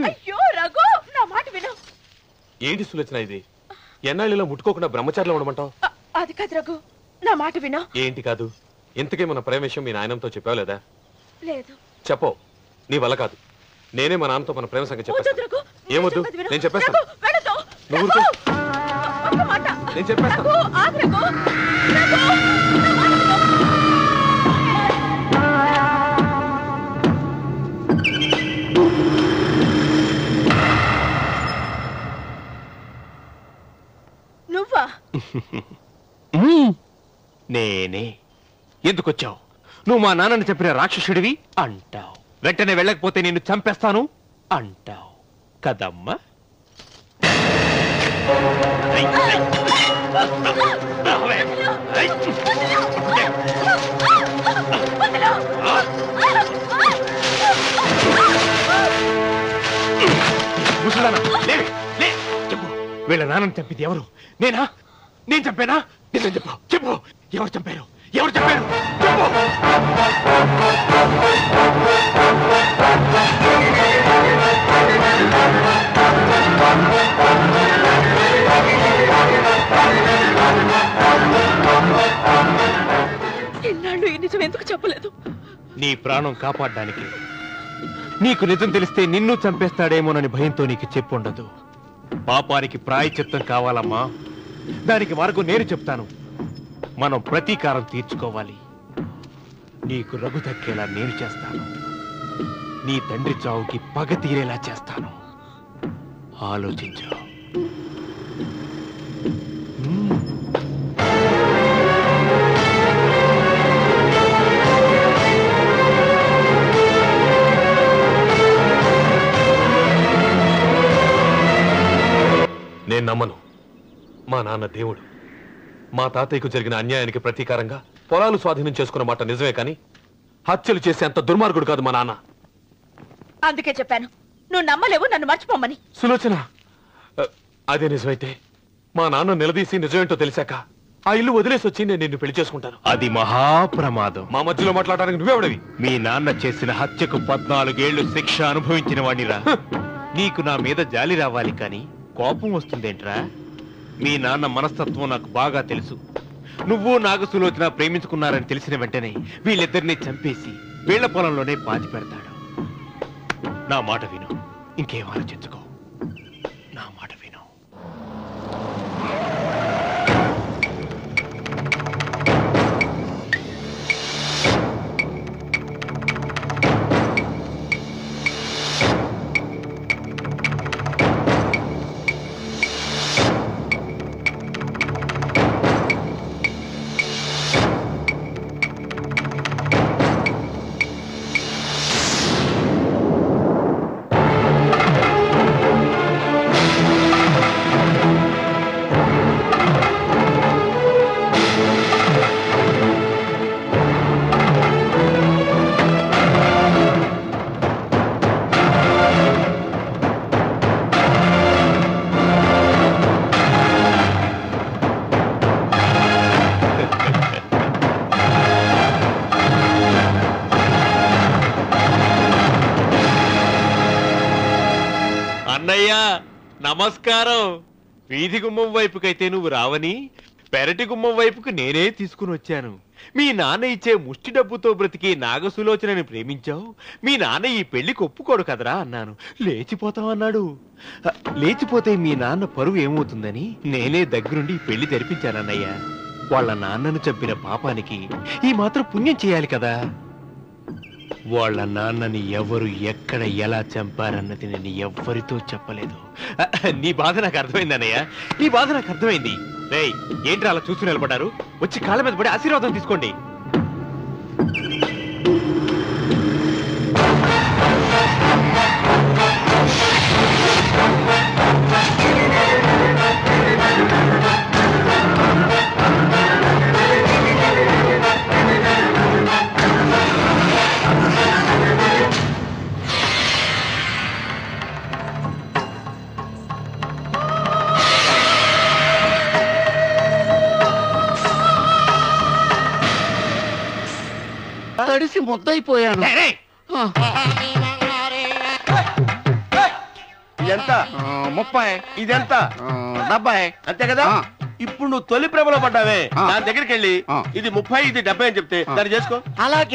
అయ్యో రఘు, నా మాట విను. ఏంటి సులోచన ఇది? ఎన్నాళ్ళలో ముట్టుకోకుండా బ్రహ్మచారిలో ఉండమంటావు? అది కాదు రఘు, నా మాట విను. ఏంటి కాదు? ఇంతకీ మన ప్రేమ విషయం మీ నాయనంతో చెప్పావు లేదా? లేదు. చెప్పో, నీ వల్ల కాదు. నేనే మా నాన్నతో మన ప్రేమ సంగతి చెప్పేస్తాను. ఏమొద్దు, నేను చెప్పేస్తాను. నువ్వు నేను చెప్పేస్తాను. నువ్వా? నేనే. ఎందుకొచ్చావు? నువ్వు మా నాన్నని చెప్పిన రాక్షసుడివి అంటావు. వెంటనే వెళ్ళకపోతే నిన్ను చంపేస్తాను అంటావు కదమ్మా. చెప్పు, వీళ్ళ నాన్నని చంపింది ఎవరు? నేనా? నేను చంపానా? నిజం చెప్పు. చెప్పు, ఎవరు చంపారు? ఎవరు చంపారు? చెప్పు. ఎన్నాళ్ళు ఈ నిజం ఎందుకు చెప్పలేదు? నీ ప్రాణం కాపాడడానికి. నీకు నిజం తెలిస్తే నిన్ను చంపేస్తాడేమోనని భయంతో నీకు చెప్పుండదు. పాపానికి ప్రాయశ్చిత్తం కావాలమ్మా. దానికి మార్గం నేను చెప్తాను. మనం ప్రతీకారం తీర్చుకోవాలి. నీకు రఘు దక్కేలా నేను చేస్తాను. నీ తండ్రి చావుకి పగ తీరేలా చేస్తాను. ఆలోచించు. నేను నమ్మను. మా నాన్న దేవుడు. మా తాతయ్యకు జరిగిన అన్యాయానికి ప్రతీకారంగా పొలాలు స్వాధీనం చేసుకున్న మాట నిజమే, కానీ హత్యలు చేసే అంత దుర్మార్గుడు కాదు మా నాన్న. అందుకే చెప్పాను, నువ్వు నమ్మలేవు, నన్ను మర్చిపోమని. సులోచన, అదే నిజమైతే మా నాన్న నిలదీసి నిజమేంటో తెలిసాక ఆ ఇల్లు వదిలేసి వచ్చి నేను నిన్ను పెళ్లి చేసుకుంటాను. అది మహాప్రమాదం. మా మధ్యలో మాట్లాడడానికి నువ్వెవడవి? మీ నాన్న చేసిన హత్యకు 14 ఏళ్లు శిక్ష అనుభవించిన వాణ్ణిరా. నీకు నా మీద జాలి రావాలి కానీ కోపం వస్తుందేంట్రా? మీ నాన్న మనస్తత్వం నాకు బాగా తెలుసు. నువ్వు నాగ సులోచన ప్రేమించుకున్నారని తెలిసిన వెంటనే వీళ్ళిద్దరినీ చంపేసి వీళ్ల పొలంలోనే పాతి పెడతాడు. నా మాట విను, ఇంకేం ఆలోచించుకో. నా మాట విను. అన్నయ్యా నమస్కారం. వీధి గుమ్మం వైపుకైతే నువ్వు రావని పెరటి గుమ్మం వైపుకు నేనే తీసుకుని వచ్చాను. మీ నాన్న ఇచ్చే ముష్టి డబ్బుతో బ్రతికి నాగసులోచనని ప్రేమించావు. మీ నాన్న ఈ పెళ్లికి ఒప్పుకోడు కదరా అన్నాను. లేచిపోతావన్నాడు. లేచిపోతే మీ నాన్న పరువు ఏమవుతుందని నేనే దగ్గరుండి ఈ పెళ్లి జరిపించానన్నయ్యా. వాళ్ళ నాన్నను చంపిన పాపానికి ఈ మాత్రం పుణ్యం చేయాలి కదా. వాళ్ళ నాన్నని ఎవరు ఎక్కడ ఎలా చంపారన్నది నేను ఎవ్వరితో చెప్పలేదు. నీ బాధ నాకు అర్థమైంది అన్నయ్య, నీ బాధ నాకు అర్థమైంది. రేయ్, ఏంట్రా అలా చూస్తూ నిలబడ్డారు? వచ్చి కాళ్ళ మీద పడి ఆశీర్వాదం తీసుకోండి. తడిసి ముద్దయిపోయాను. ఎంత? 30. ఇదెంత? 70. అంతే కదా. ఇప్పుడు నువ్వు తొలి ప్రభలో పడ్డావే, దాని దగ్గరికి వెళ్ళి ఆ. ఇది 30 ఇది 70 అని చెప్తే దాన్ని చేసుకో. అలాగే.